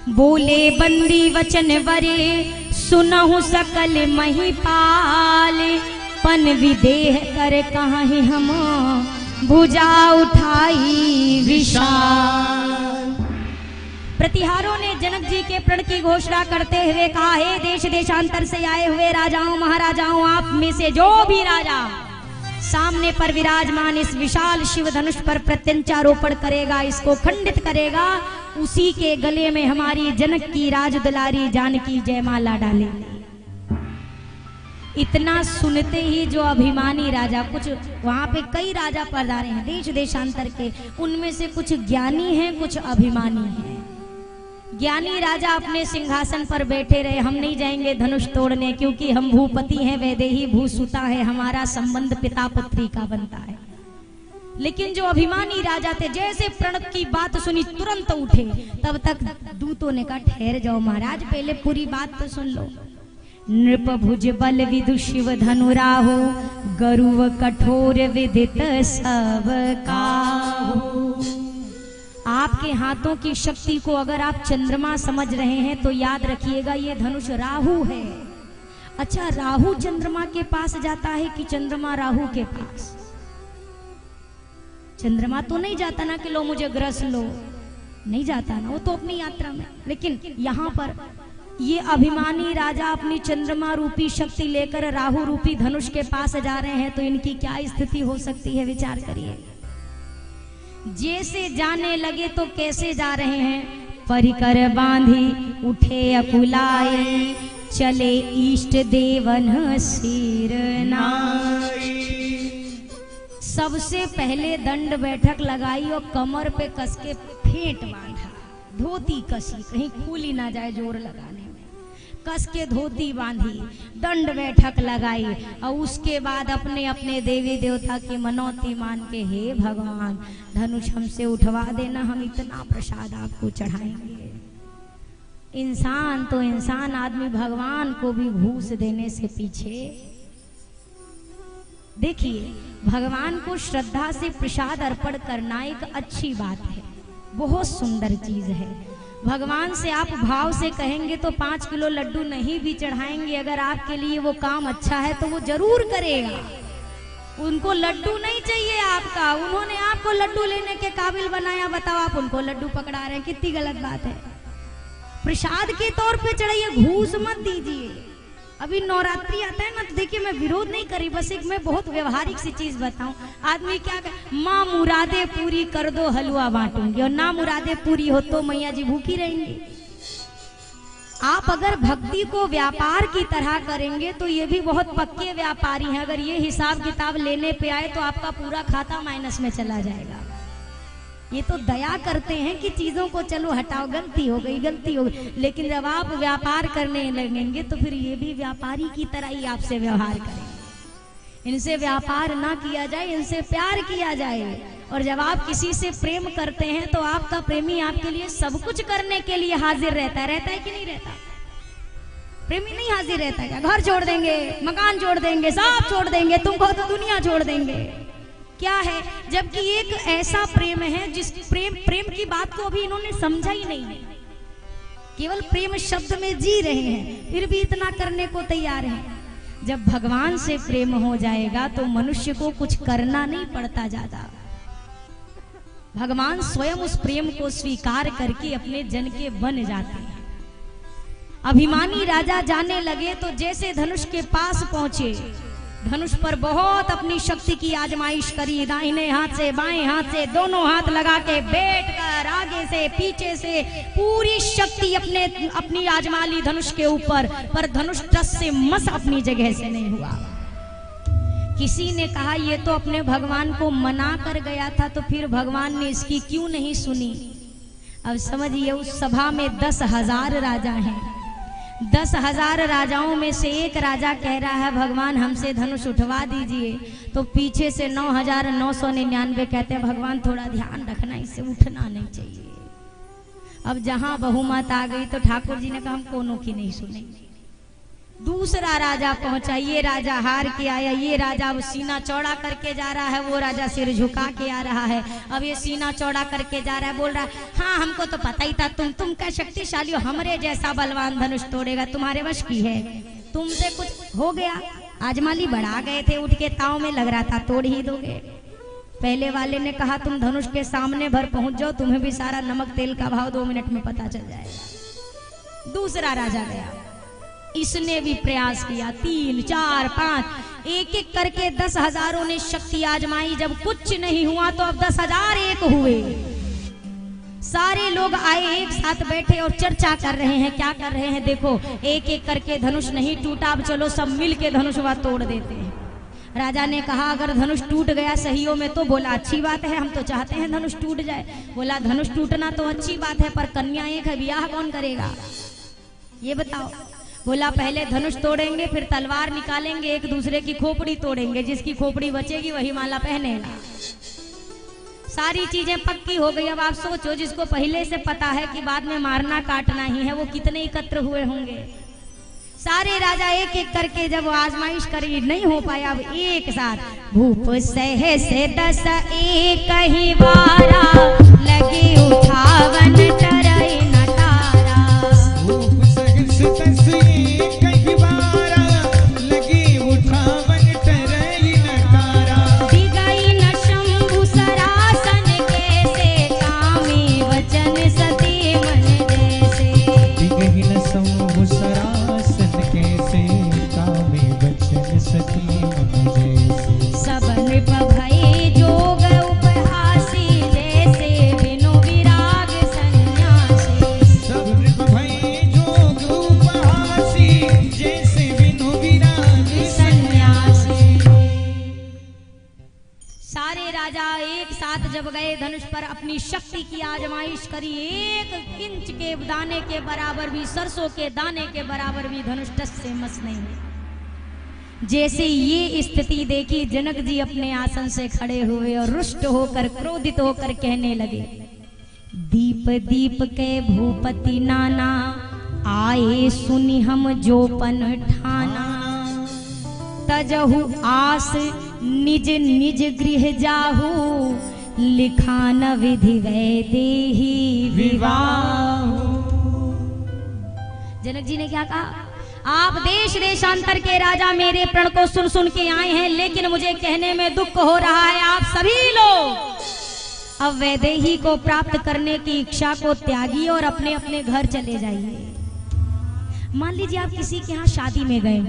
बोले बंदी वचन वरे सुनहु सकल महिपाल, पन विदेह कर कहीं हम भुजा उठाई विशाल। प्रतिहारों ने जनक जी के प्रण की घोषणा करते हुए कहा, हे देश देशांतर से आए हुए राजाओं महाराजाओं, आप में से जो भी राजा सामने पर विराजमान इस विशाल शिव धनुष पर प्रत्यंचारोपण करेगा, इसको खंडित करेगा, उसी के गले में हमारी जनक की राज दुलारी जानकी जयमाला डालेंगे। इतना सुनते ही जो अभिमानी राजा, कुछ वहां पे कई राजा पधारे हैं देश देशांतर के, उनमें से कुछ ज्ञानी हैं कुछ अभिमानी हैं। ज्ञानी राजा अपने सिंहासन पर बैठे रहे, हम नहीं जाएंगे धनुष तोड़ने क्योंकि हम भूपति हैं, वैदेही भूसुता है, हमारा संबंध पिता पुत्री का बनता है। लेकिन जो अभिमानी राजा थे, जैसे प्रणव की बात सुनी तुरंत उठे। तब तक दूतों ने कहा, ठहर जाओ महाराज, पहले पूरी बात तो सुन लो। नृप भुज बल विदु शिव धनु राहु, गरुव कठोर विदित सब काहू। आपके हाथों की शक्ति को अगर आप चंद्रमा समझ रहे हैं तो याद रखिएगा ये धनुष राहु है। अच्छा, राहु चंद्रमा के पास जाता है कि चंद्रमा राहु के पास? चंद्रमा तो नहीं जाता ना कि लो मुझे ग्रस लो, नहीं जाता ना, वो तो अपनी यात्रा में। लेकिन यहाँ पर ये अभिमानी राजा अपनी चंद्रमा रूपी शक्ति लेकर राहु रूपी धनुष के पास जा रहे हैं, तो इनकी क्या स्थिति हो सकती है, विचार करिए। जैसे जाने लगे तो कैसे जा रहे हैं, परिकर बांधी उठे अकुलाए, चले इष्ट देवन सिर नाई। सबसे पहले दंड बैठक लगाई और कमर पे कस के फेंट बांधा, धोती कसी, कहीं खुली ना जाए जोर लगाने में, कस के धोती बांधी, दंड बैठक लगाई और उसके बाद अपने अपने देवी देवता की मनौती मान के, हे भगवान धनुष हमसे उठवा देना, हम इतना प्रसाद आपको चढ़ाएंगे। इंसान तो इंसान, आदमी भगवान को भी घूस देने से पीछे। देखिए, भगवान को श्रद्धा से प्रसाद अर्पण करना एक अच्छी बात है, बहुत सुंदर चीज है। भगवान से आप भाव से कहेंगे तो 5 किलो लड्डू नहीं भी चढ़ाएंगे, अगर आपके लिए वो काम अच्छा है तो वो जरूर करेगा। उनको लड्डू नहीं चाहिए आपका, उन्होंने आपको लड्डू लेने के काबिल बनाया, बताओ आप उनको लड्डू पकड़ा रहे हैं, कितनी गलत बात है। प्रसाद के तौर पे चढ़ाइए, घूस मत दीजिए। अभी नवरात्रि आता है ना, तो देखिए मैं विरोध नहीं करी, बस एक मैं बहुत व्यवहारिक सी चीज बताऊं। आदमी क्या कर, माँ मुरादे पूरी कर दो हलवा बांटूंगी, और ना मुरादे पूरी हो तो मैया जी भूखी रहेंगी। आप अगर भक्ति को व्यापार की तरह करेंगे तो ये भी बहुत पक्के व्यापारी हैं। अगर ये हिसाब किताब लेने पे आए तो आपका पूरा खाता माइनस में चला जाएगा। ये तो दया करते हैं कि चीजों को चलो हटाओ, गलती हो गई, गलती हो गई, लेकिन जब आप व्यापार करने लगेंगे तो फिर ये भी व्यापारी की तरह ही आपसे व्यवहार करेंगे। इनसे व्यापार ना किया जाए, इनसे प्यार किया जाए। और जब आप किसी से प्रेम करते हैं तो आपका प्रेमी आपके लिए सब कुछ करने के लिए हाजिर रहता है कि नहीं रहता? प्रेमी नहीं हाजिर रहता क्या? घर छोड़ देंगे, मकान छोड़ देंगे, सब छोड़ देंगे, तुमको तो दुनिया छोड़ देंगे। क्या है, जबकि एक ऐसा प्रेम है जिस प्रेम की बात को अभी इन्होंने समझा ही नहीं है, केवल प्रेम शब्द में जी रहे हैं, फिर भी इतना करने को तैयार है। जब भगवान से प्रेम हो जाएगा तो मनुष्य को कुछ करना नहीं पड़ता ज्यादा। भगवान स्वयं उस प्रेम को स्वीकार करके अपने जन के बन जाते हैं। अभिमानी राजा जाने लगे तो जैसे धनुष के पास पहुंचे, धनुष पर बहुत अपनी शक्ति की आजमाइश करी, दाहिने हाथ से बाएं हाथ से दोनों हाथ लगा के बैठकर आगे से पीछे से पूरी शक्ति अपनी आजमा ली धनुष के ऊपर, पर धनुष टस से मस अपनी जगह से नहीं हुआ। किसी ने कहा ये तो अपने भगवान को मना कर गया था, तो फिर भगवान ने इसकी क्यों नहीं सुनी? अब समझिए, उस सभा में 10,000 राजा हैं, 10,000 राजाओं में से एक राजा कह रहा है भगवान हमसे धनुष उठवा दीजिए, तो पीछे से 9,999 कहते हैं भगवान थोड़ा ध्यान रखना, इससे उठना नहीं चाहिए। अब जहां बहुमत आ गई तो ठाकुर जी ने कहा हम कोनो की नहीं सुनेंगे। दूसरा राजा पहुंचा, ये राजा हार के आया, ये राजा वो सीना चौड़ा करके जा रहा है, वो राजा सिर झुका के आ रहा है। अब ये सीना चौड़ा करके जा रहा है, बोल रहा है हाँ हमको तो पता ही था तुम क्या शक्तिशाली हो, हमरे जैसा बलवान धनुष तोड़ेगा, तुम्हारे वश की है, तुमसे कुछ हो गया। आजमाली बढ़ा गए थे, उठ के ताव में लग रहा था तोड़ ही दोगे। पहले वाले ने कहा तुम धनुष के सामने भर पहुंच जाओ, तुम्हें भी सारा नमक तेल का भाव 2 मिनट में पता चल जाएगा। दूसरा राजा गया, इसने भी प्रयास किया, 3 4 5 एक एक करके 10,000 ने शक्ति आजमाई। जब कुछ नहीं हुआ तो अब 10,000 एक हुए। सारे लोग आए, एक साथ बैठे और चर्चा कर रहे हैं। क्या कर रहे हैं देखो, एक एक करके धनुष नहीं टूटा, अब चलो सब मिल के धनुष वह तोड़ देते हैं। राजा ने कहा अगर धनुष टूट गया सहियों में तो, बोला अच्छी बात है, हम तो चाहते हैं धनुष टूट जाए। बोला धनुष टूटना तो अच्छी बात है, पर कन्या एक है, ब्याह कौन करेगा ये बताओ। बोला पहले धनुष तोड़ेंगे, फिर तलवार निकालेंगे, एक दूसरे की खोपड़ी तोड़ेंगे, जिसकी खोपड़ी बचेगी वही माला पहनेगा। सारी चीजें पक्की हो गई। अब आप सोचो, जिसको पहले से पता है कि बाद में मारना काटना ही है, वो कितने एकत्र हुए होंगे। सारे राजा एक एक करके जब आजमाइश करी, नहीं हो पाया, अब एक साथ भूप सह से 10 एक ही बारा, लगे उठावन टरई नटारा। भूप सह से 10 एक ही बारा, लगे उठावन टरई नटारा। दिगई न शंभु सरासन कैसे, कामी वचन सती मन जैसे। दिगई न शंभु सरासन कैसे, कामी वचन सती मन जैसे। सब नृप भये जोग उपहासी, जैसे बिनु विराग सन्यासी। सब नृप भये जोग उपहासी, जैसे बिनु विराग सन्यासी। सारे राजा एक साथ जब गए, धनुष पर अपनी शक्ति की आजमाइश करी, 1 इंच के दाने के बराबर भी, सरसों के दाने के बराबर भी धनुष टस से मस नहीं हुआ। जैसे ये स्थिति देखी, जनक जी अपने आसन से खड़े हुए और रुष्ट होकर क्रोधित होकर कहने लगे, दीप दीप के भूपति नाना, आए सुनि हम जोपन ठाना। तजहु आस निज निज गृह जाहु, लिखान विधि वैदेही विवाह। जनक जी ने क्या कहा, आप देश देशांतर के राजा मेरे प्रण को सुन सुन के आए हैं, लेकिन मुझे कहने में दुख हो रहा है, आप सभी लोग अब वैदेही को प्राप्त करने की इच्छा को त्यागिए और अपने अपने घर चले जाइए। मान लीजिए आप किसी के यहाँ शादी में गए,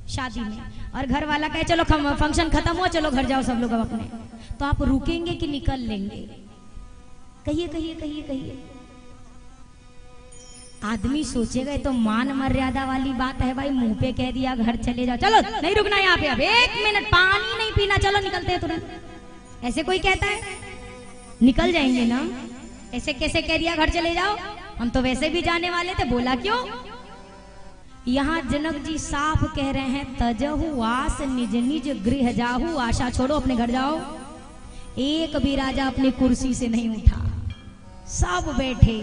शादी में, और घर वाला कहे चलो फंक्शन खत्म हुआ, चलो घर जाओ सब लोग अब अपने, तो आप रुकेंगे कि निकल लेंगे? कहिए कहिए कहिए कहिए। आदमी सोचेगा तो मान मर्यादा वाली बात है भाई, मुंह पे कह दिया घर चले जाओ, चलो नहीं रुकना यहाँ पे, अब 1 मिनट पानी नहीं पीना, चलो निकलते हैं तुरंत। ऐसे कोई कहता है? निकल जाएंगे ना। ऐसे कैसे कह दिया घर चले जाओ, हम तो वैसे भी जाने वाले थे, बोला क्यों? यहाँ जनक जी साफ कह रहे हैं, तजहु आस निज निज गृह जाहु, आशा छोड़ो अपने घर जाओ। एक भी राजा अपनी कुर्सी से नहीं उठा, सब बैठे।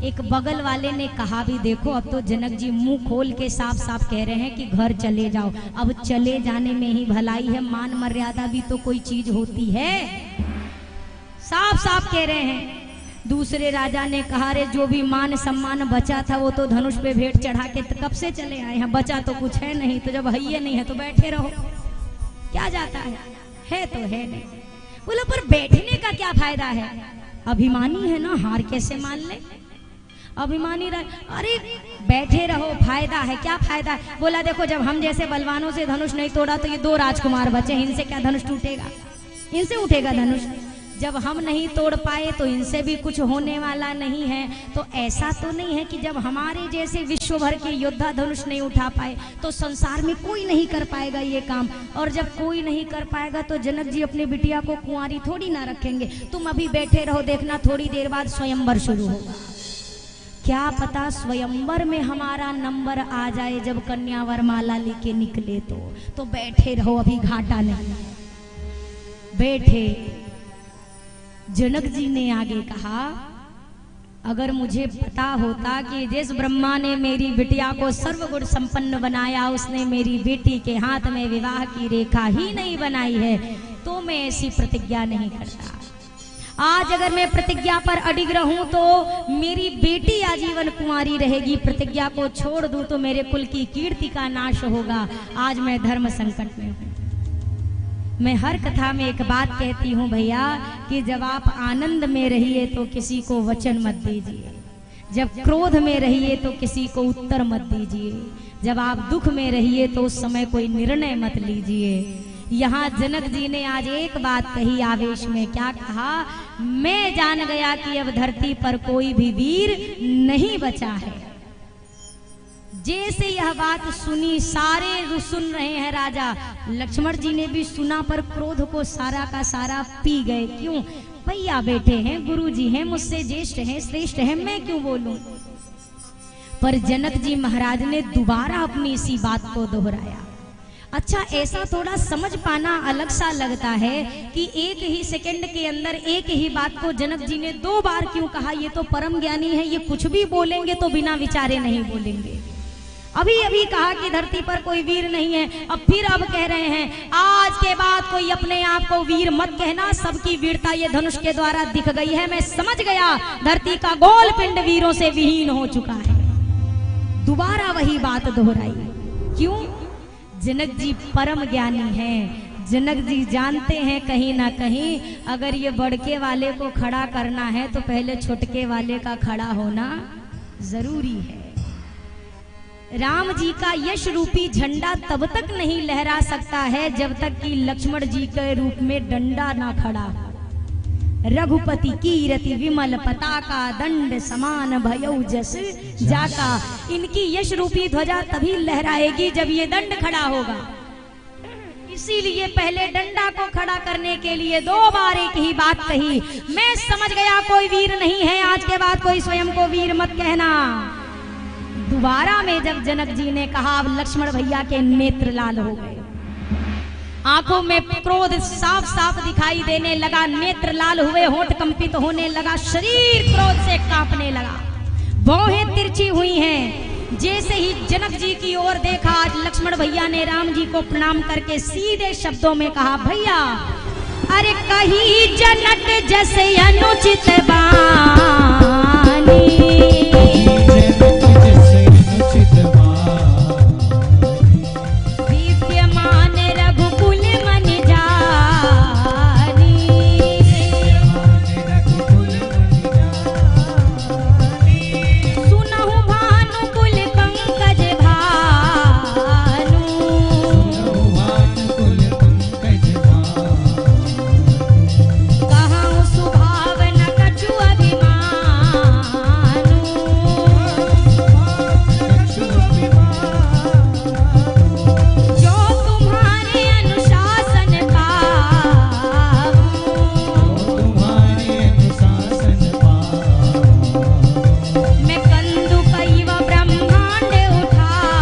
एक बगल वाले ने कहा भी देखो, अब तो जनक जी मुंह खोल के साफ साफ कह रहे हैं कि घर चले जाओ। अब चले जाने में ही भलाई है, मान मर्यादा भी तो कोई चीज होती है, साफ साफ कह रहे हैं। दूसरे राजा ने कहा रे जो भी मान सम्मान बचा था वो तो धनुष पे भेंट चढ़ा के कब से चले आए हैं, बचा तो कुछ है नहीं, तो जब है नहीं है तो बैठे रहो, क्या जाता है तो है नहीं। बोला पर बैठने का क्या फायदा है, अभिमानी है ना, हार कैसे मान ले, अभिमानी रहे, अरे बैठे रहो, फायदा है, क्या फायदा है? बोला देखो जब हम जैसे बलवानों से धनुष नहीं तोड़ा तो ये 2 राजकुमार बचे, इनसे क्या धनुष टूटेगा, इनसे उठेगा धनुष। जब हम नहीं तोड़ पाए तो इनसे भी कुछ होने वाला नहीं है। तो ऐसा तो नहीं है कि जब हमारे जैसे विश्व भर के योद्धा धनुष नहीं उठा पाए तो संसार में कोई नहीं कर पाएगा ये काम। और जब कोई नहीं कर पाएगा तो जनक जी अपनी बिटिया को कुंवारी थोड़ी ना रखेंगे। तुम अभी बैठे रहो, देखना थोड़ी देर बाद स्वयंवर शुरू होगा। क्या पता स्वयंवर में हमारा नंबर आ जाए जब कन्या वरमाला लेके निकले तो बैठे रहो, अभी घाटा नहीं। बैठे। जनक जी ने आगे कहा, अगर मुझे पता होता कि जिस ब्रह्मा ने मेरी बिटिया को सर्वगुण संपन्न बनाया, उसने मेरी बेटी के हाथ में विवाह की रेखा ही नहीं बनाई है, तो मैं ऐसी प्रतिज्ञा नहीं करता। आज अगर मैं प्रतिज्ञा पर अडिग रहूं तो मेरी बेटी आजीवन कुंवारी रहेगी, प्रतिज्ञा को छोड़ दूं तो मेरे कुल की कीर्ति का नाश होगा। आज मैं धर्म संकट में हूं। मैं हर कथा में एक बात कहती हूँ भैया कि जब आप आनंद में रहिए तो किसी को वचन मत दीजिए, जब क्रोध में रहिए तो किसी को उत्तर मत दीजिए, जब आप दुख में रहिए तो उस समय कोई निर्णय मत लीजिए। यहाँ जनक जी ने आज एक बात कही आवेश में, क्या कहा? मैं जान गया कि अब धरती पर कोई भी वीर नहीं बचा है। जैसे यह बात सुनी, सारे सुन रहे हैं, राजा लक्ष्मण जी ने भी सुना, पर क्रोध को सारा का सारा पी गए। क्यों? भैया बैठे हैं, गुरु जी हैं, मुझसे ज्येष्ठ हैं, श्रेष्ठ हैं, मैं क्यों बोलूं? पर जनक जी महाराज ने दोबारा अपनी इसी बात को दोहराया। अच्छा, ऐसा थोड़ा समझ पाना अलग सा लगता है कि एक ही सेकंड के अंदर एक ही बात को जनक जी ने 2 बार क्यों कहा? ये तो परम ज्ञानी है, ये कुछ भी बोलेंगे तो बिना विचारे नहीं बोलेंगे। अभी अभी कहा कि धरती पर कोई वीर नहीं है, अब कह रहे हैं आज के बाद कोई अपने आप को वीर मत कहना, सबकी वीरता ये धनुष के द्वारा दिख गई है। मैं समझ गया धरती का गोल पिंड वीरों से विहीन हो चुका है। दोबारा वही बात दोहराई। क्यों? जनक जी परम ज्ञानी हैं। जनक जी जानते हैं कहीं ना कहीं अगर ये बड़के वाले को खड़ा करना है तो पहले छोटके वाले का खड़ा होना जरूरी है। राम जी का यश रूपी झंडा तब तक नहीं लहरा सकता है जब तक कि लक्ष्मण जी के रूप में डंडा ना खड़ा हो। रघुपति कीरति विमल पताका, दंड समान भयउ जस जाका। इनकी यश रूपी ध्वजा तभी लहराएगी जब ये दंड खड़ा होगा। इसीलिए पहले डंडा को खड़ा करने के लिए 2 बार एक ही बात कही। मैं समझ गया कोई वीर नहीं है, आज के बाद कोई स्वयं को वीर मत कहना। दोबारा में जब जनक जी ने कहा, अब लक्ष्मण भैया के नेत्र लाल हो गए, आंखों में क्रोध साफ साफ दिखाई देने लगा, नेत्र लाल हुए, होंठ कंपित होने लगा, शरीर क्रोध से कांपने लगा, भौहें तिरछी हुई हैं। जैसे ही जनक जी की ओर देखा, आज लक्ष्मण भैया ने राम जी को प्रणाम करके सीधे शब्दों में कहा, भैया अरे कही जनक जैसे अनुचित बानी, विद्यमान रघुकुल मन जानी, सुनहु भानुकुल पंकज भानु, कहूँ सुभाव न कछु अभिमानु, जो तुम्हारे अनुशासन पाऊं, मैं कंदु कैव ब्रह्मांड उठाऊं।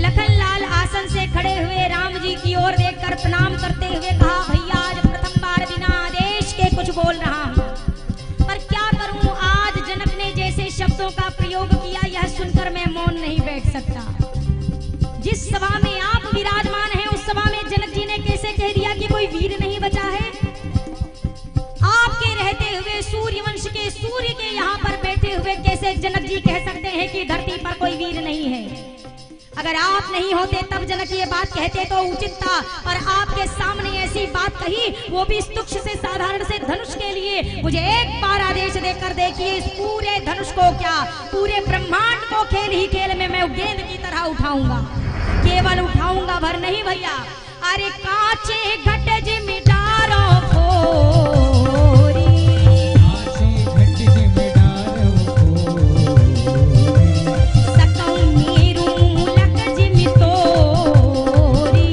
लखनलाल आसन से खड़े हुए राम जी की ओर देखकर प्रणाम करते हुए कहा, भैया आज प्रथम बार बिना आदेश के कुछ बोल रहा हूं, पर क्या करूं, आज जनक ने जैसे शब्दों का प्रयोग किया यह सुनकर मैं मौन नहीं बैठ सकता। जिस सभा में आप विराजमान हैं उस सभा में जनक जी ने कैसे कह दिया कि कोई वीर नहीं बचा है? आपके रहते हुए सूर्यवंश के सूर्य के यहाँ पर बैठे हुए कैसे जनक जी कह सकते हैं कि धरती पर कोई वीर नहीं है? अगर आप नहीं होते तब जनक ये बात कहते तो उचित था, पर आपके सामने ऐसी बात कही, वो भी तुच्छ से साधारण से धनुष के लिए। मुझे एक बार आदेश देकर देखिए, इस पूरे धनुष को क्या पूरे ब्रह्मांड को खेल ही खेल में मैं गेंद की तरह उठाऊंगा। केवल उठाऊंगा भर नहीं भैया, अरे कांचे घट जिमिदारो खोरी, सकौं नीरू मूलक जिमि तोरी,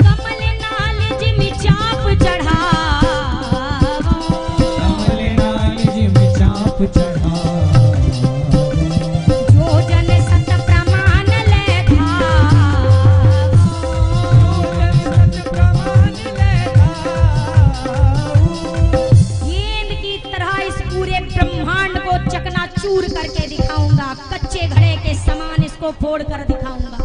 कमल नाल जिमि चाप चढ़ावो, जो जन सत प्रमाण इसको फोड़ कर दिखाऊंगा,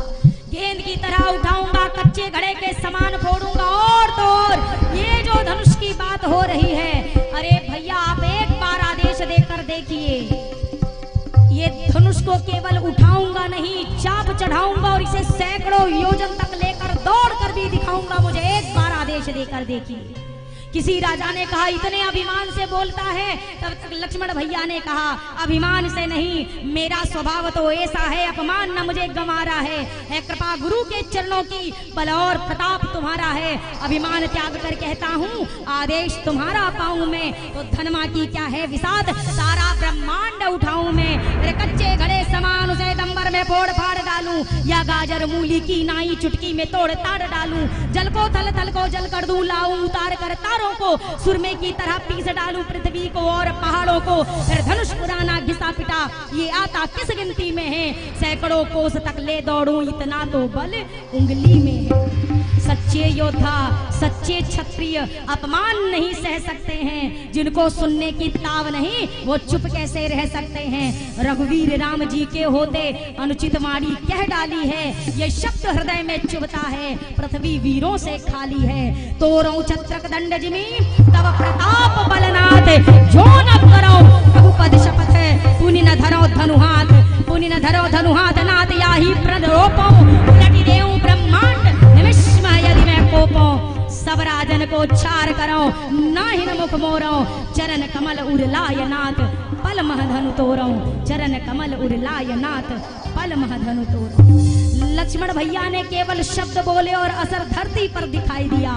गेंद की तरह उठाऊंगा, कच्चे घड़े के समान फोड़ूंगा। और तो और ये जो धनुष की बात हो रही है, अरे भैया आप एक बार आदेश देकर देखिए, ये धनुष को केवल उठाऊंगा नहीं, चाप चढ़ाऊंगा और इसे सैकड़ों योजन तक लेकर दौड़ कर भी दिखाऊंगा। मुझे एक बार आदेश देकर देखिए। किसी राजा ने कहा इतने अभिमान से बोलता है, तब तक लक्ष्मण भैया ने कहा अभिमान से नहीं, मेरा स्वभाव तो ऐसा है, अपमान न मुझे गंवारा है कृपा गुरु के चरणों की, बल और प्रताप तुम्हारा है, अभिमान त्याग कर कहता हूँ आदेश तुम्हारा पाऊं मैं, तो धनमा की क्या है विषाद, सारा ब्रह्मांड उठाऊं मैं, मेरे कच्चे घड़े समान उसे दंबर में फोड़ फाड़ डालूं, या गाजर मूली की नाई चुटकी में तोड़ ताड़ डालूं, जल को थल थल को जल कर दूं, लाऊं उतार कर को सुरमे की तरह पीस डालूं पृथ्वी को और पहाड़ों को, फिर धनुष पुराना घिसा पिटा ये आता किस गिनती में है, सैकड़ों कोस तक ले दौड़ूं, इतना तो बल उंगली में है। सच्चे योद्धा सच्चे क्षत्रिय अपमान नहीं सह सकते हैं, जिनको सुनने की ताव नहीं वो चुप कैसे रह सकते हैं। रघुवीर राम जी के होते अनुचित वाणी कह डाली है, ये शब्द हृदय में चुभता है, पृथ्वी वीरों से खाली है। तोरो छत्रक दंड जिमी तब प्रताप बलनाथ, जो न करो रघुपद शपथ पुनि न धरो धनुहाथ, पुनि न धरो धनुहाथ नाथ याही प्रदरोपो उलटि देऊं ब्रह्मांड निमिष्म यदि मैं कोपो, सब राजन को चार करो नाहिन मुख मोरो, चरण कमल उरलाय नाथ पल मह धनु तोरो, चरण कमल उरलाय नाथ पल मह धनु तोरो। लक्ष्मण भैया ने केवल शब्द बोले और असर धरती पर दिखाई दिया।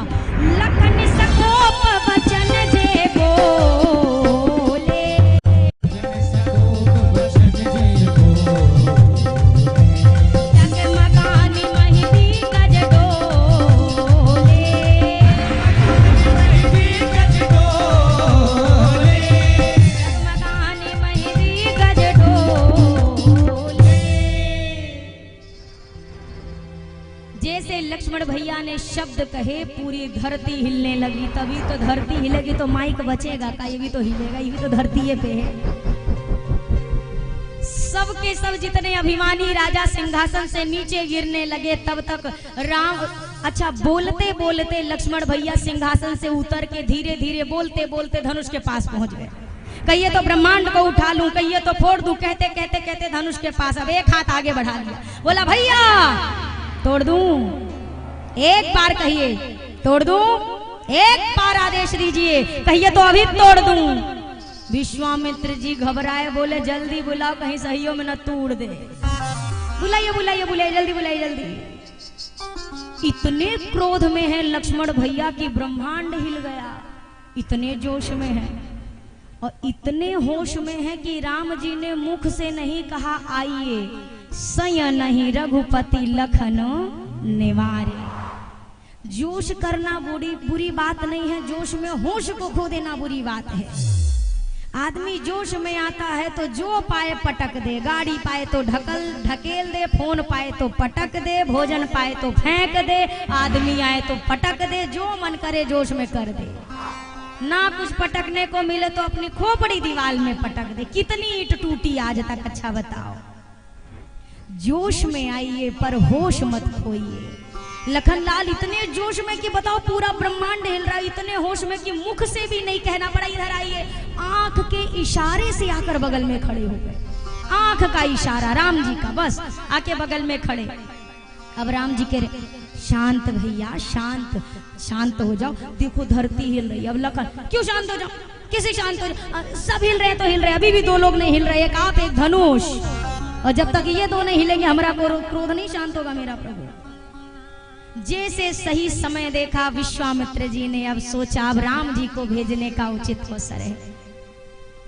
लखन सकोप वचन जे बोले, जगमगानी महिदी गज डोले, जगमगानी महिदी गज डोले। जैसे लक्ष्मण भैया ने शब्द कहे पूरी धरती हिलने लगी, तभी तो धरती हिलेगी तो माइक बचेगा का, ये भी तो हिलेगा, ये भी तो धरती पे है। सब के सब जितने अभिमानी राजा सिंहासन से नीचे गिरने लगे, तब तक राम अच्छा बोलते बोलते लक्ष्मण भैया सिंहासन से उतर के धीरे धीरे बोलते बोलते धनुष के पास पहुंच गए। कहिए तो ब्रह्मांड को उठा लूं, कहिए तो फोड़ दूं, कहते कहते कहते धनुष के पास अब एक हाथ आगे बढ़ा लिया, बोला भैया तोड़ दूं, एक बार कहिए तोड़ दूं, एक बार आदेश दीजिए, कहिए तो अभी तोड़ दूं। विश्वामित्र जी घबराए, बोले जल्दी बुलाओ कहीं सहियों में न तोड़ दे, बुलाइए बुलाइए बुलाइए जल्दी बुलाइए जल्दी। इतने क्रोध में है लक्ष्मण भैया की ब्रह्मांड हिल गया, इतने जोश में है और इतने होश में है कि राम जी ने मुख से नहीं कहा आइए, सय नहीं रघुपति लखन निवारे। जोश करना बुरी बात नहीं है, जोश में होश को खो देना बुरी बात है। आदमी जोश में आता है तो जो पाए पटक दे, गाड़ी पाए तो ढकेल दे, फोन पाए तो पटक दे, भोजन पाए तो फेंक दे, आदमी आए तो पटक दे, जो मन करे जोश में कर दे। ना कुछ पटकने को मिले तो अपनी खोपड़ी दीवार में पटक दे। कितनी ईंट टूटी आज तक, अच्छा बताओ। जोश में आइए पर होश मत खोइए। लखनलाल इतने जोश में कि बताओ पूरा ब्रह्मांड हिल रहा है, इतने होश में कि मुख से भी नहीं कहना पड़ा इधर आइए, आंख के इशारे से आकर बगल में खड़े हो गए। आंख का इशारा राम जी का, बस आके बगल में खड़े। अब राम जी कह रहे शांत भैया शांत, शांत हो जाओ, देखो धरती हिल रही है। अब लखन क्यों शांत हो जाओ, किसी शांत हो जाओ, सब हिल रहे तो हिल रहे, अभी भी दो लोग नहीं हिल रहे, एक आप एक धनुष, और जब तक ये दो नहीं हिलेंगे हमारा क्रोध नहीं शांत होगा मेरा प्रभु। जैसे सही समय देखा विश्वामित्र जी ने, अब सोचा अब राम जी को भेजने का उचित अवसर है।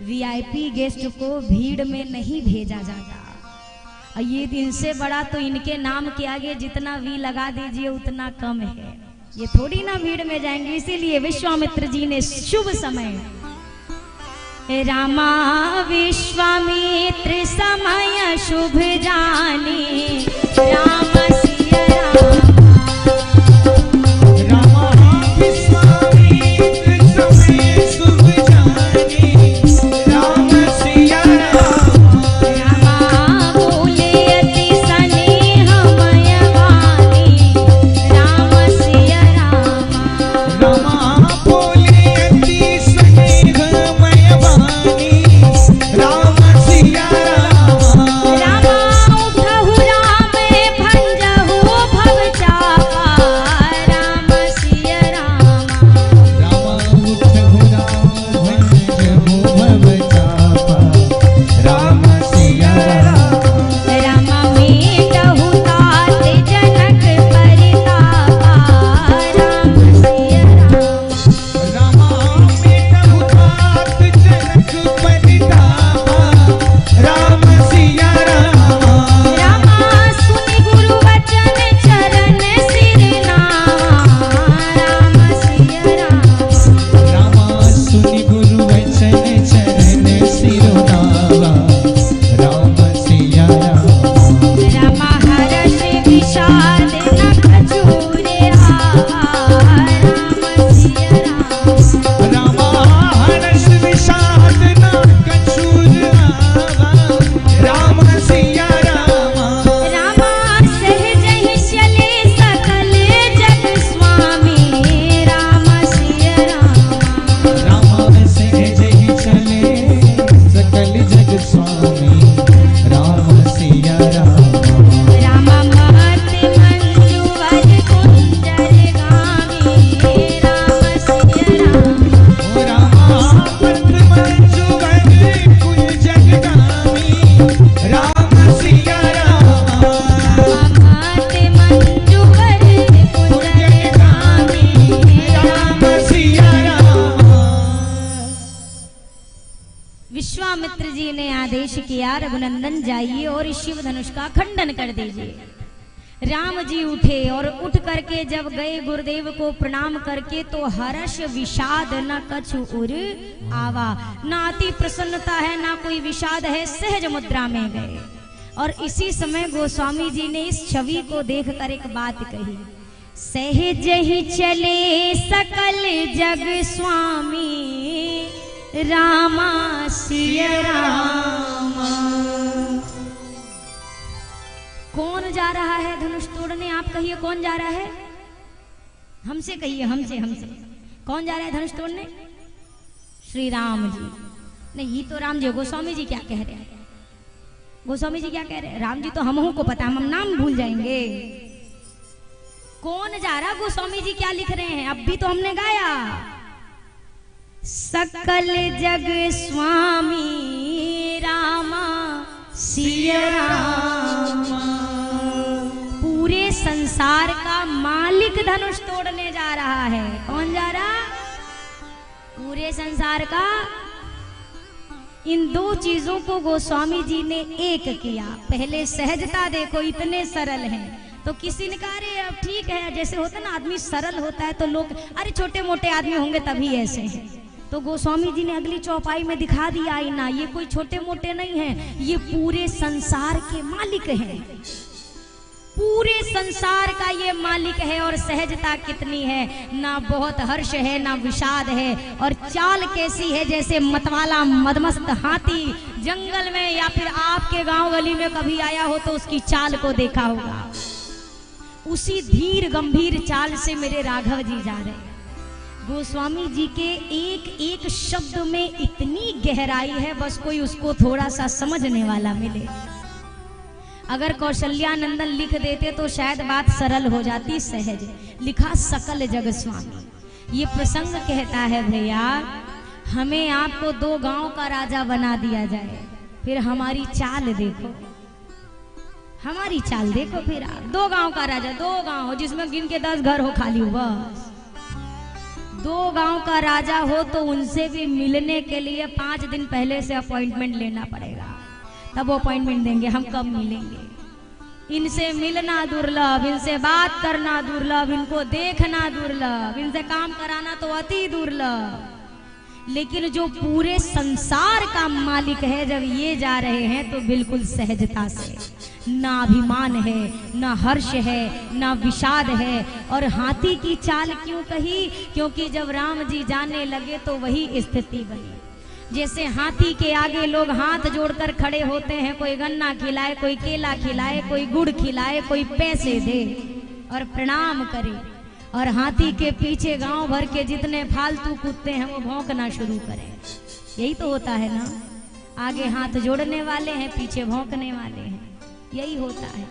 वीआईपी गेस्ट को भीड़ में नहीं भेजा जाता, और ये दिन से बड़ा तो इनके नाम के आगे जितना वी लगा दीजिए उतना कम है, ये थोड़ी ना भीड़ में जाएंगे। इसीलिए विश्वामित्र जी ने शुभ समय, रामा विश्वामित्र समय शुभ जानी, राम सिया राम। सन जी ने आदेश किया, रघुनंदन जाइए और इस शिव धनुष का खंडन कर दीजिए। राम जी उठे और उठ करके जब गए गुरुदेव को प्रणाम करके, तो हर्ष विषाद न कछु उर आवा, ना अति प्रसन्नता है ना कोई विषाद है, सहज मुद्रा में गए। और इसी समय गोस्वामी जी ने इस छवि को देखकर एक बात कही, सहज ही चले सकल जग स्वामी, रामा सिया रामा। कौन जा रहा है धनुष तोड़ने? आप कहिए कौन जा रहा है? हमसे कहिए, हमसे कौन जा रहा है धनुष तोड़ने? श्री राम जी। नहीं, ये तो राम जी। गोस्वामी जी क्या कह रहे हैं? गोस्वामी जी क्या कह रहे हैं? राम जी तो हमहू को पता, हम नाम भूल जाएंगे। कौन जा रहा? गोस्वामी जी क्या लिख रहे हैं? अब भी तो हमने गाया, सकल जग स्वामी रामा सिया रामा। पूरे संसार का मालिक धनुष तोड़ने जा रहा है। कौन जा रहा? पूरे संसार का। इन दो चीजों को गोस्वामी जी ने एक किया। पहले सहजता देखो, इतने सरल हैं। तो किसी ने कहा अरे अब ठीक है, जैसे होता ना आदमी सरल होता है तो लोग अरे छोटे मोटे आदमी होंगे तभी ऐसे हैं। तो गोस्वामी जी ने अगली चौपाई में दिखा दिया आईना, ये कोई छोटे मोटे नहीं हैं, ये पूरे संसार के मालिक हैं। पूरे संसार का ये मालिक है। और सहजता कितनी है, ना बहुत हर्ष है ना विषाद है। और चाल कैसी है, जैसे मतवाला मदमस्त हाथी जंगल में या फिर आपके गांव गली में कभी आया हो तो उसकी चाल को देखा होगा। उसी धीर गंभीर चाल से मेरे राघव जी जा रहे हैं। गोस्वामी जी के एक एक शब्द में इतनी गहराई है, बस कोई उसको थोड़ा सा समझने वाला मिले। अगर कौशल्यानंदन लिख देते तो शायद बात सरल हो जाती, सहज। लिखा सकल जग स्वामी। ये प्रसंग कहता है भैया, हमें आपको दो गांव का राजा बना दिया जाए, फिर हमारी चाल देखो, हमारी चाल देखो। फिर आप दो गांव का राजा, दो गांव जिसमें गिन के 10 घर हो खाली हो, बस दो गांव का राजा हो तो उनसे भी मिलने के लिए 5 दिन पहले से अपॉइंटमेंट लेना पड़ेगा, तब वो अपॉइंटमेंट देंगे। हम कब मिलेंगे? इनसे मिलना दुर्लभ, इनसे बात करना दुर्लभ, इनको देखना दुर्लभ, इनसे काम कराना तो अति दुर्लभ। लेकिन जो पूरे संसार का मालिक है, जब ये जा रहे हैं तो बिल्कुल सहजता से, ना अभिमान है ना हर्ष है ना विषाद है। और हाथी की चाल क्यों कही? क्योंकि जब राम जी जाने लगे तो वही स्थिति बनी। जैसे हाथी के आगे लोग हाथ जोड़कर खड़े होते हैं, कोई गन्ना खिलाए, कोई केला खिलाए, कोई गुड़ खिलाए, कोई पैसे दे और प्रणाम करे। और हाथी के पीछे गांव भर के जितने फालतू कुत्ते हैं वो भौंकना शुरू करें। यही तो होता है ना, आगे हाथ जोड़ने वाले हैं, पीछे भौंकने वाले हैं, यही होता है।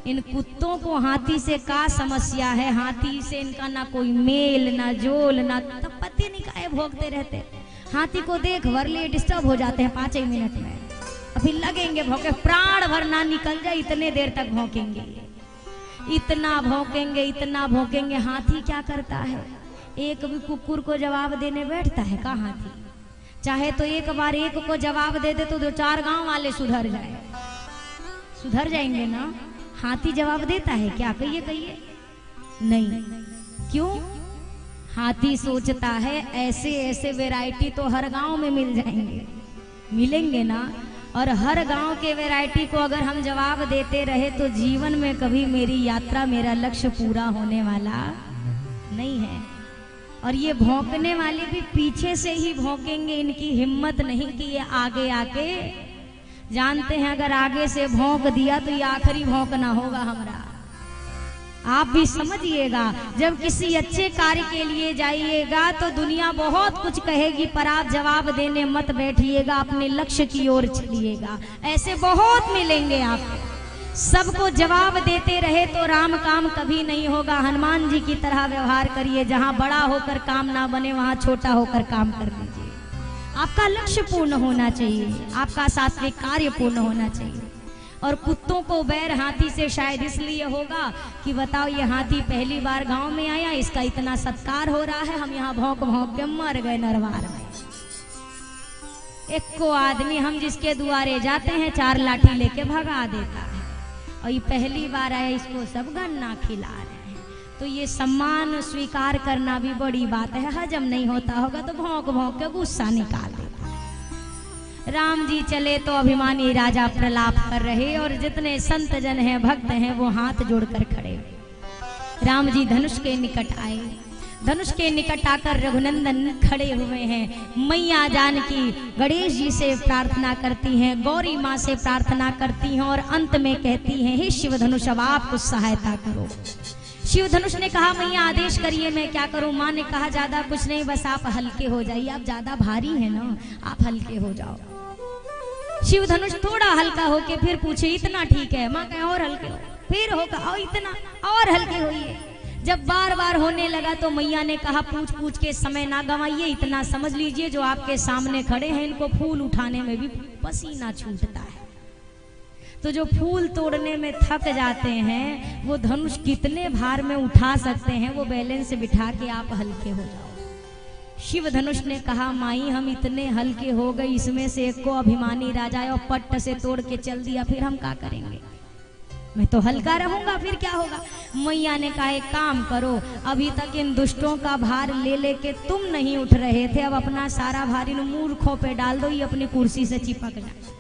इन कुत्तों को हाथी से का समस्या है? हाथी से इनका ना कोई मेल ना जोल, ना तब पति नहीं काहे भौंकते रहते। हाथी को देख भर लिए डिस्टर्ब हो जाते हैं 5 मिनट में, अभी लगेंगे भौंके, प्राण भर ना निकल जाए इतने देर तक भौंकेंगे, इतना भौंकेंगे, इतना भौंकेंगे। हाथी क्या करता है? एक भी कुकुर को जवाब देने बैठता है का हाथी? चाहे तो एक बार एक को जवाब दे दे तो 2-4 गांव वाले सुधर जाए, सुधर जाएंगे ना। हाथी जवाब देता है क्या? कहिए कहिए। नहीं। क्यों? हाथी सोचता है ऐसे ऐसे वैरायटी तो हर गांव में मिल जाएंगे, मिलेंगे ना। और हर गांव के वैरायटी को अगर हम जवाब देते रहे तो जीवन में कभी मेरी यात्रा, मेरा लक्ष्य पूरा होने वाला नहीं है। और ये भौंकने वाले भी पीछे से ही भौंकेंगे, इनकी हिम्मत नहीं कि ये आगे आके, जानते हैं अगर आगे से भौंक दिया तो ये आखिरी भौंकना होगा हमारा। आप भी समझिएगा, जब किसी अच्छे कार्य के लिए जाइएगा तो दुनिया बहुत कुछ कहेगी, पर आप जवाब देने मत बैठिएगा, अपने लक्ष्य की ओर चलिएगा। ऐसे बहुत मिलेंगे आपको। सबको जवाब देते रहे तो राम काम कभी नहीं होगा। हनुमान जी की तरह व्यवहार करिए, जहां बड़ा होकर काम ना बने वहां छोटा होकर काम कर लीजिए। आपका लक्ष्य पूर्ण होना चाहिए, आपका सात्विक कार्य पूर्ण होना चाहिए। और कुत्तों को बैर हाथी से शायद इसलिए होगा कि बताओ ये हाथी पहली बार गांव में आया, इसका इतना सत्कार हो रहा है, हम यहाँ भौंक भौंक के मर गए नरवार में। एको आदमी हम जिसके दुआरे जाते हैं 4 लाठी लेके भगा देता है, और ये पहली बार आया इसको सब गन्ना खिला रहे हैं। तो ये सम्मान स्वीकार करना भी बड़ी बात है। हजम नहीं होता होगा तो भौंक भौंक के गुस्सा निकाल देता है। राम जी चले तो अभिमानी राजा प्रलाप कर रहे, और जितने संत जन हैं भक्त हैं वो हाथ जोड़कर खड़े। राम जी धनुष के निकट आए, धनुष के निकट आकर रघुनंदन खड़े हुए हैं। मैया जानकी गणेश जी से प्रार्थना करती हैं, गौरी माँ से प्रार्थना करती हैं, और अंत में कहती हैं, हे शिव धनुष अब आप कुछ सहायता करो। शिव धनुष ने कहा, मैया आदेश करिए मैं क्या करूं। माँ ने कहा, ज्यादा कुछ नहीं, बस आप हल्के हो जाइए, आप ज्यादा भारी हैं ना, आप हल्के हो जाओ। शिव धनुष थोड़ा हल्का होके फिर पूछे, इतना ठीक है? माँ कहे और हल्के हो, फिर होगा और इतना और हल्के होइए। जब बार बार होने लगा तो मैया ने कहा, पूछ पूछ के समय ना गंवाइए, इतना समझ लीजिए जो आपके सामने खड़े हैं इनको फूल उठाने में भी पसीना छूटता है। तो जो फूल तोड़ने में थक जाते हैं वो धनुष कितने भार में उठा सकते हैं, वो बैलेंस बिठा के आप हल्के हो जाओ। शिव धनुष ने कहा, माई हम इतने हल्के हो गए, इसमें से एक को अभिमानी राजा और पट्ट से तोड़ के चल दिया, फिर हम क्या करेंगे? मैं तो हल्का रहूंगा, फिर क्या होगा? मैया ने कहा, एक काम करो, अभी तक इन दुष्टों का भार ले लेके तुम नहीं उठ रहे थे, अब अपना सारा भार इन मूर्खों पे डाल दो, ये अपनी कुर्सी से चिपक जाए।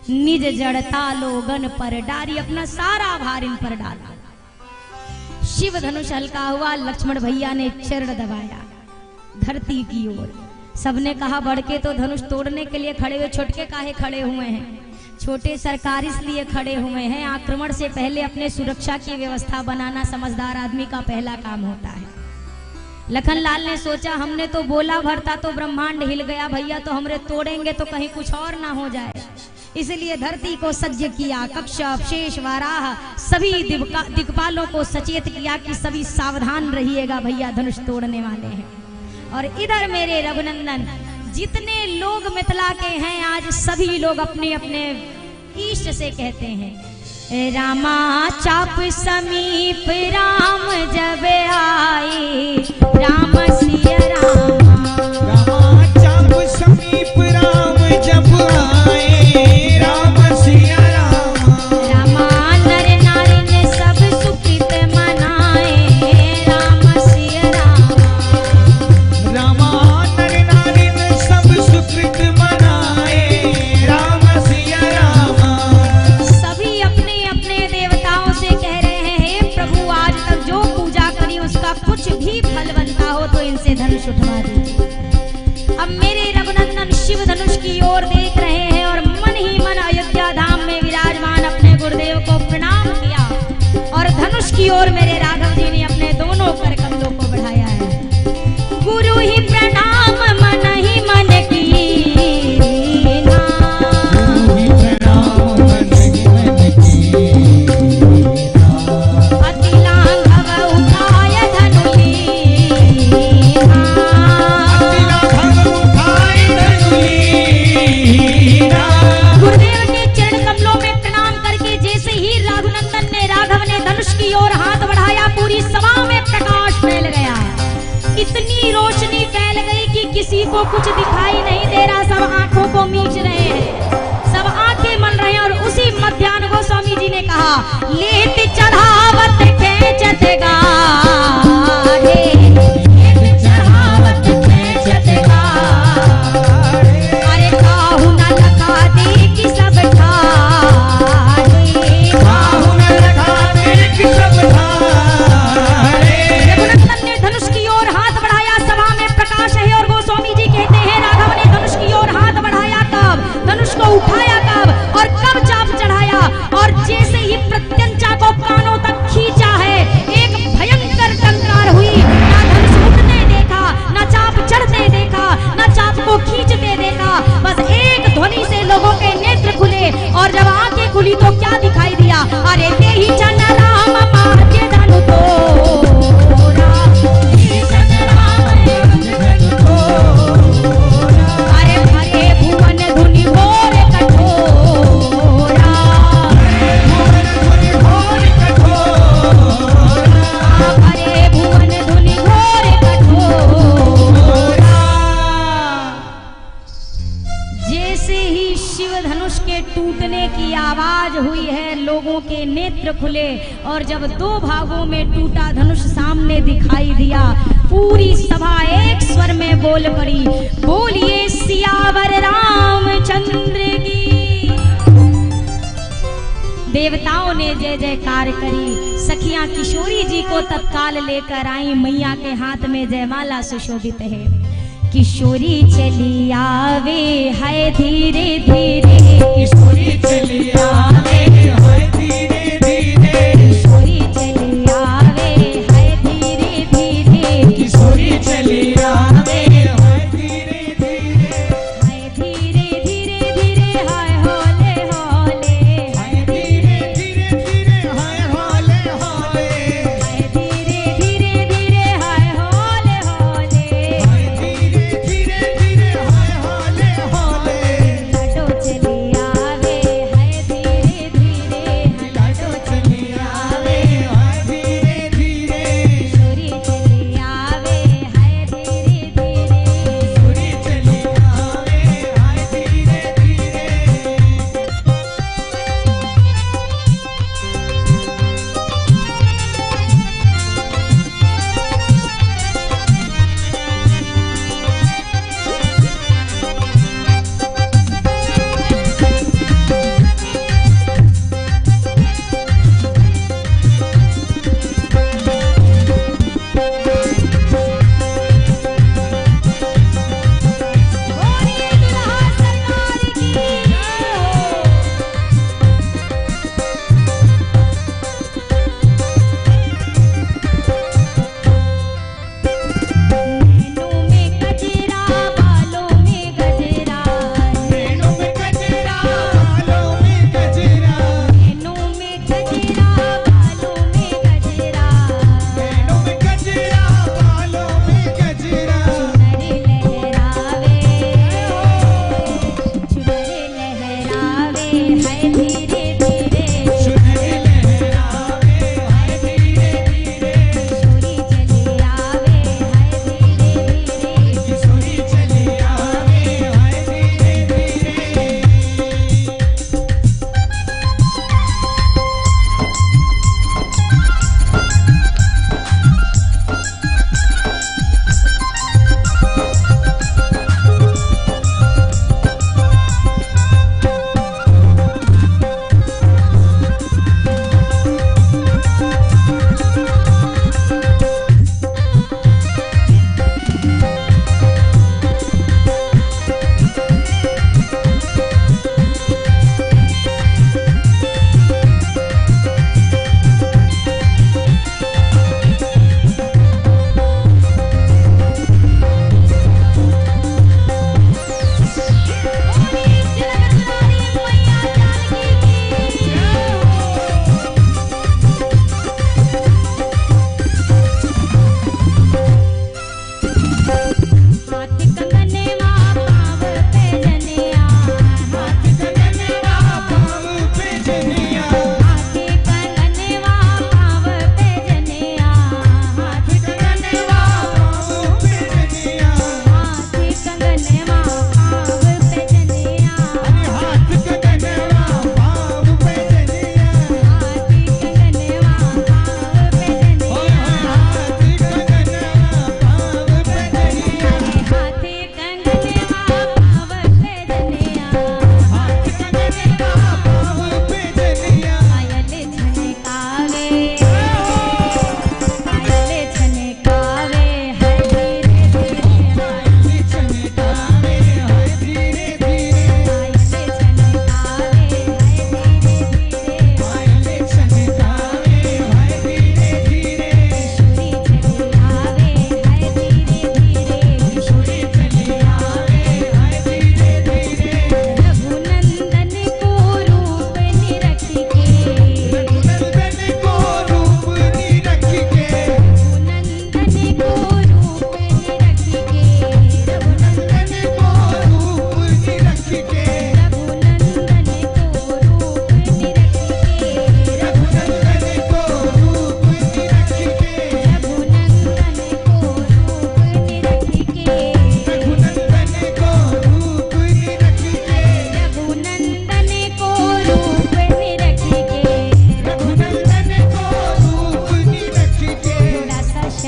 निज जड़ता लोगन पर डारी, अपना सारा भार इन पर डाला। शिव धनुष हल्का हुआ, लक्ष्मण भैया ने चरण दबाया धरती की ओर। सबने कहा, बड़के तो धनुष तोड़ने के लिए खड़े हुए, छोटके काहे खड़े हुए हैं? छोटे सरकार इसलिए खड़े हुए हैं, आक्रमण से पहले अपने सुरक्षा की व्यवस्था बनाना समझदार आदमी का पहला काम होता है। लखनलाल ने सोचा, हमने तो बोला भरता तो ब्रह्मांड हिल गया, भैया तो हमरे तोड़ेंगे तो कहीं कुछ और ना हो जाए, इसलिए धरती को सज्ज किया। कश्यप, शेष, वाराह सभी दिक्पालों को सचेत किया कि सभी सावधान रहिएगा, भैया धनुष तोड़ने वाले हैं। और इधर मेरे रघुनंदन, जितने लोग मिथिला के हैं आज सभी लोग अपने अपने इष्ट से कहते हैं, रामा चाप समीप राम जब आए, राम सिया रामा। रामा चाप समीप राम जब आए, राम सिया रामा। रामा नर नारी ने सब सुकृत मनाए, राम सिया रामा। रामा नर नारी ने सब सुकृत मनाए, राम सिया रामा। सभी अपने अपने देवताओं से कह रहे हैं, हे प्रभु आज तक जो पूजा करी उसका कुछ भी फल बनता हो तो इनसे धनुष उठवा दीजिए। अब मेरे रघुनंदन शिव धनुष की ओर देख रहे हैं और मन ही मन अयोध्या धाम में विराजमान अपने गुरुदेव को प्रणाम किया, और धनुष की ओर मेरे राघव जी ने अपने दोनों कर कमलों को बढ़ाया है। गुरु ही प्रणाम मन ही मन की ना, अति लाघव उठाय धनु लीना। गुरुदेव के चरण कमलों में प्रणाम करके जैसे ही रघुनंदन ने राघव ने धनुष की ओर हाथ बढ़ाया, पूरी सभा में प्रकाश फैल गया, इतनी रोशनी फैल गई कि किसी को कुछ दिखाई नहीं दे रहा, सब आंखों को मीच रहे हैं, सब आंखें मल रहे हैं। और उसी मध्याह्न को स्वामी जी ने कहा, लेत चढ़ावत खेचत गाढ़े, लेत चढ़ावत खेचत गाढ़े, अरे काहू न लगा दे कि सब ठाढ़े, काहू न लगा दे कि सब ठाढ़े। रघुनंदन ने धनुष की ओर हाथ बढ़ाया, सभा में प्रकाश है, और गोस्वामी जी कहते हैं, राघव ने धनुष की ओर हाथ बढ़ाया कब, धनुष को उठाया कब, और कब चाप चढ़ाया, और जैसे ही प्रत्यंचा को कानों तक और जब दो भागों में टूटा धनुष सामने दिखाई दिया, पूरी सभा एक स्वर में बोल पड़ी, बोलिए सियावर रामचंद्र की। देवताओं ने जय जयकार करी। सखियां किशोरी जी को तत्काल लेकर आई। मैया के हाथ में जयमाला सुशोभित है। किशोरी चली आवे है धीरे धीरे, किशोरी चली आवे है धीरे धीरे, किशोरी चली आवे है धीरे धीरे, किशोरी चली आवे है धीरे धीरे, है धीरे धीरे धीरे, हाय होले होले, है धीरे धीरे धीरे, हाय होले होले, है धीरे धीरे धीरे, हाय होले होले, है धीरे धीरे धीरे, हाय होले होले, लाडो चली आवे है धीरे धीरे, लाडो चली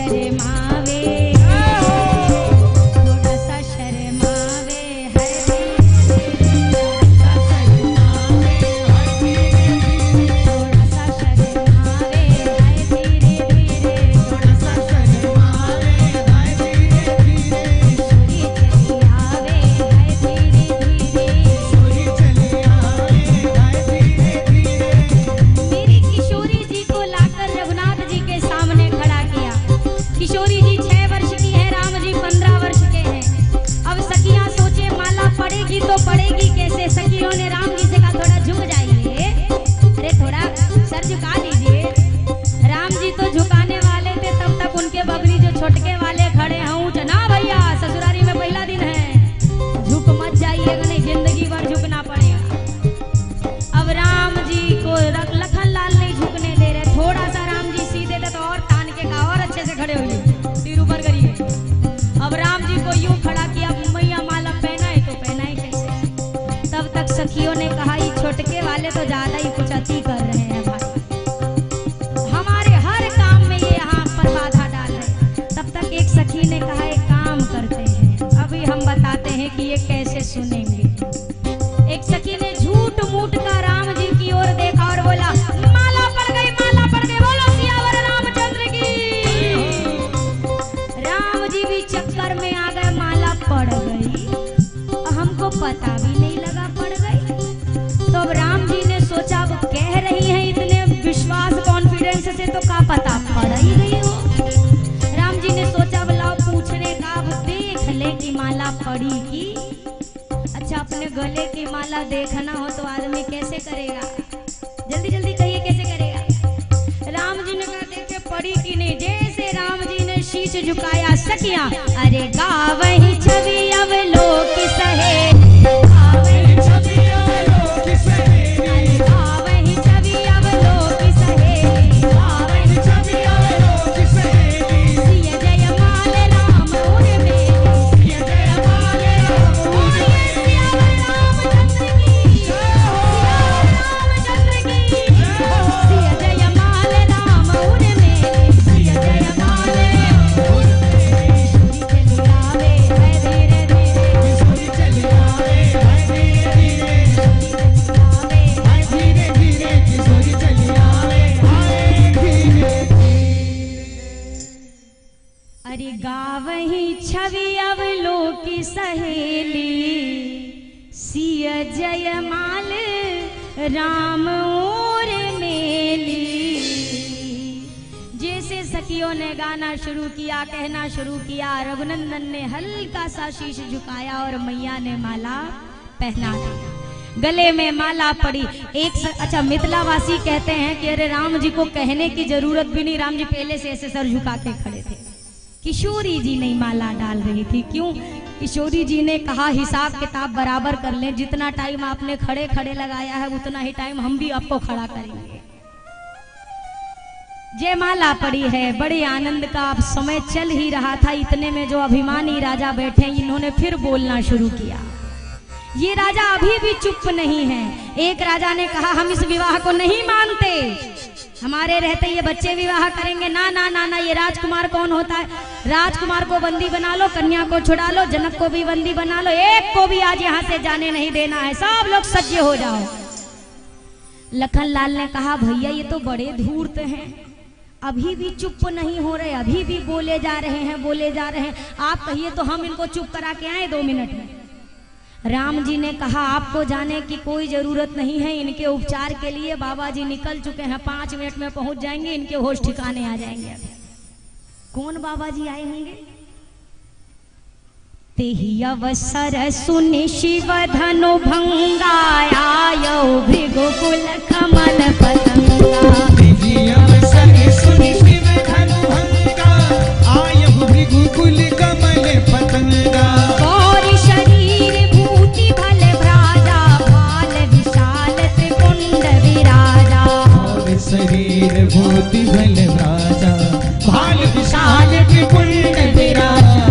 शर्मावे, थोड़ा सा शर्मावे है थोड़ा सा शर्मावे है धीरे धीरे, थोड़ा सा शर्मावे है धीरे धीरे, किशोरी चली आवे है धीरे धीरे, किशोरी चली आवे है धीरे धीरे। मेरी किशोरी जी को लाकर रघुनाथ जी के सामने खड़ा किया। किशोरी जी 6 वर्ष की है, राम जी 15 वर्ष के हैं। अब सखियां सोचे माला पड़ेगी तो पड़ेगी कैसे। सखियों ने राम जी से कहा थोड़ा झुक जाइए, अरे थोड़ा सर झुका लीजिए। राम जी तो झुकाने वाले थे, तब तक उनके बबरी जो छोटके वाले खड़े हैं, ऊँच ना भैया ससुरारी में पहला दिन है, झुक मत जाइएगा नहीं जिंदगी भर झुकना पड़ेगा। अब राम जी को लखन लाल नहीं झुकने दे रहे, थोड़ा सा राम जी सीधे थे तो और तान के कहा और अच्छे से खड़े होइए, सिर ऊपर करिए। अब राम जी को यूं खड़ा किया, मैया माला पहनाए तो पहनाए कैसे। तब तक सखियों ने कहा ये छोटके वाले तो ज्यादा ही कुछ अति कर रहे हैं भाई, हमारे हर काम में ये यहाँ पर बाधा डाल रहे हैं। तब तक एक सखी ने कहा एक काम करते हैं, अभी हम बताते हैं कि ये कैसे सुनेंगे। एक सखी ने झूठ मूठ का राम जी की ओर देखा और बोला माला पड़ गई, बोलो सियावर रामचंद्र की। राम जी भी चक्कर में आ गए, माला पड़ गई, हमको पता भी नहीं लगा पड़ गई। तो अब राम जी ने सोचा अब कह रही हैं इतने विश्वास कॉन्फिडेंस से तो का पता पड़ ही गई हो। राम जी ने सोचा अब लाओ पूछने का, अब देख ले कि माला पड़ी की। अच्छा अपने गले की माला देखना हो तो आदमी कैसे करेगा, जल्दी जल्दी कहिए कैसे करेगा। राम जी ने कहा देखे पड़ी कि नहीं। जैसे राम जी ने शीश झुकाया, सखियां अरे गावही छवि अवलोक सहे, गावही छवि अवलोक सहे, अरे गावही छवि अवलोक सहे, गावही छवि अवलोक सहे। सिय जय माल राम उर में, सिय जय माल राम उर में, सियावर रामचंद्र की, सियावर रामचंद्र की। सिय जय माल राम उर में, सिय जय माल राम उर में। किशोरी चली आवे है धीरे धीरे, किशोरी चली आवे है धीरे धीरे, किशोरी चली आवे है धीरे धीरे। अरे गावही छवि अवलोकी सहेली, सिय जय माल राम और मेली। जैसे सखियों ने गाना शुरू किया, कहना शुरू किया, रघुनंदन ने हल्का सा शीश झुकाया और मैया ने माला पहना दी। गले में माला पड़ी। अच्छा मिथिलावासी कहते हैं कि अरे राम जी को कहने की जरूरत भी नहीं, राम जी पहले से ऐसे सर झुका के खड़े थे। किशोरी जी नहीं माला डाल रही थी, क्यों? किशोरी जी ने कहा हिसाब किताब बराबर कर लें, जितना टाइम आपने खड़े खड़े लगाया है उतना ही टाइम हम भी आपको खड़ा करेंगे। जयमाला पड़ी है, बड़े आनंद का अब समय चल ही रहा था, इतने में जो अभिमानी राजा बैठे इन्होंने फिर बोलना शुरू किया। ये राजा अभी भी चुप नहीं है। एक राजा ने कहा हम इस विवाह को नहीं मानते, हमारे रहते ये बच्चे विवाह करेंगे। ना ना ना ना, ये राजकुमार कौन होता है? राजकुमार को बंदी बना लो, कन्या को छुड़ा लो, जनक को भी बंदी बना लो, एक को भी आज यहाँ से जाने नहीं देना है, सब लोग सज्ज हो जाओ। लखन लाल ने कहा भैया ये तो बड़े धूर्त हैं, अभी भी चुप नहीं हो रहे, अभी भी बोले जा रहे हैं, बोले जा रहे हैं। आप कहिए तो हम इनको चुप करा के आए 2 मिनट में। राम जी ने कहा आपको जाने की कोई जरूरत नहीं है, इनके उपचार के लिए बाबा जी निकल चुके हैं, 5 मिनट में पहुंच जाएंगे, इनके होश ठिकाने आ जाएंगे। कौन बाबा जी आए होंगे? तेहि अवसर सुनि शिव धनु भंगायो भृगुकुल कमल पतंगा। तेहि अवसर सुनि शिव धनु भंगा आयो भृगुकुल कमल पतंगा। गौरी शरीर भूति भल भ्राजा, भाल विशाल त्रिपुंड विराजा। गौरी शरीर भूति भल भ्राजा, भाल विशाल त्रिपुंड विराजा।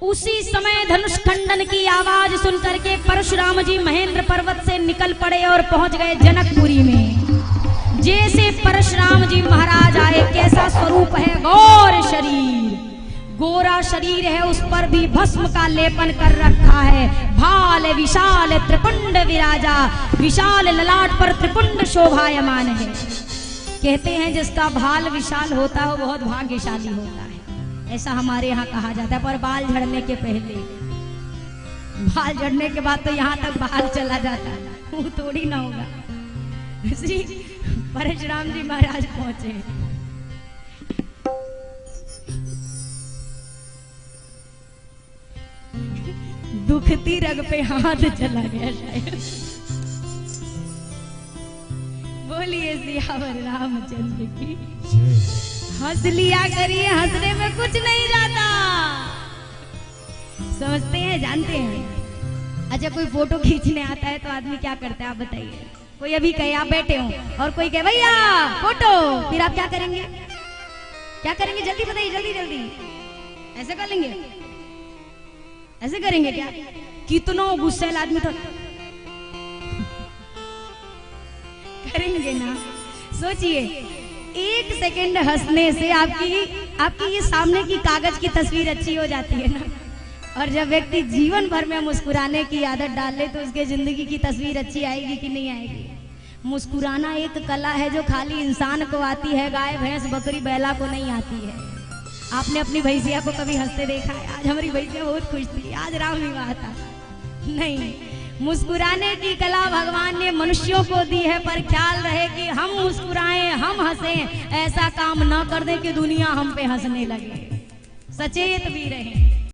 उसी समय धनुष खंडन की आवाज सुनकर के परशुराम जी महेंद्र पर्वत से निकल पड़े और पहुंच गए जनकपुरी में। जैसे परशुराम जी महाराज आए, कैसा स्वरूप है, गोरा शरीर है, उस पर भी भस्म का लेपन कर रखा है। भाल विशाल त्रिपुंड विराजा, विशाल ललाट पर त्रिपुंड शोभायमान है। कहते हैं जिसका भाल विशाल होता है वो बहुत भाग्यशाली होता है, ऐसा हमारे यहाँ कहा जाता है। पर बाल झड़ने के पहले, बाल झड़ने के बाद तो यहाँ तक बाल चला जाता है, वो थोड़ी ना होगा। श्री परशुराम जी महाराज पहुंचे। दुखती रग पे हाथ चला गया शायद। बोलिए सियावर रामचंद्र की। हंस लिया करिए, हंसने में कुछ नहीं जाता। समझते हैं, जानते हैं। अच्छा, कोई फोटो खींचने आता है तो आदमी क्या करता है आप बताइए। कोई अभी कहे आप बैठे हो और कोई कहे भैया फोटो, फिर आप क्या करेंगे? क्या करेंगे जल्दी बताइए, जल्दी जल्दी। ऐसे कर लेंगे, ऐसे करेंगे क्या? कितना गुस्सैल आदमी तो करेंगे ना। सोचिए, 1 सेकंड हंसने से आपकी ये सामने की कागज की तस्वीर अच्छी हो जाती है ना। और जब व्यक्ति जीवन भर में मुस्कुराने की आदत डाल ले तो उसके जिंदगी की तस्वीर अच्छी आएगी कि नहीं आएगी? मुस्कुराना एक कला है जो खाली इंसान को आती है, गाय भैंस बकरी बैला को नहीं आती है। आपने अपनी भैंसिया को कभी हंसते देखा है? आज हमारी भैंसिया बहुत खुश थी, आज राम विवाह था। नहीं, मुस्कुराने की कला भगवान ने मनुष्यों को दी है, पर ख्याल रहे कि हम मुस्कुराएं, हम हंसें, ऐसा काम न कर दे कि दुनिया हम पे हंसने लगे। सचेत भी रहे।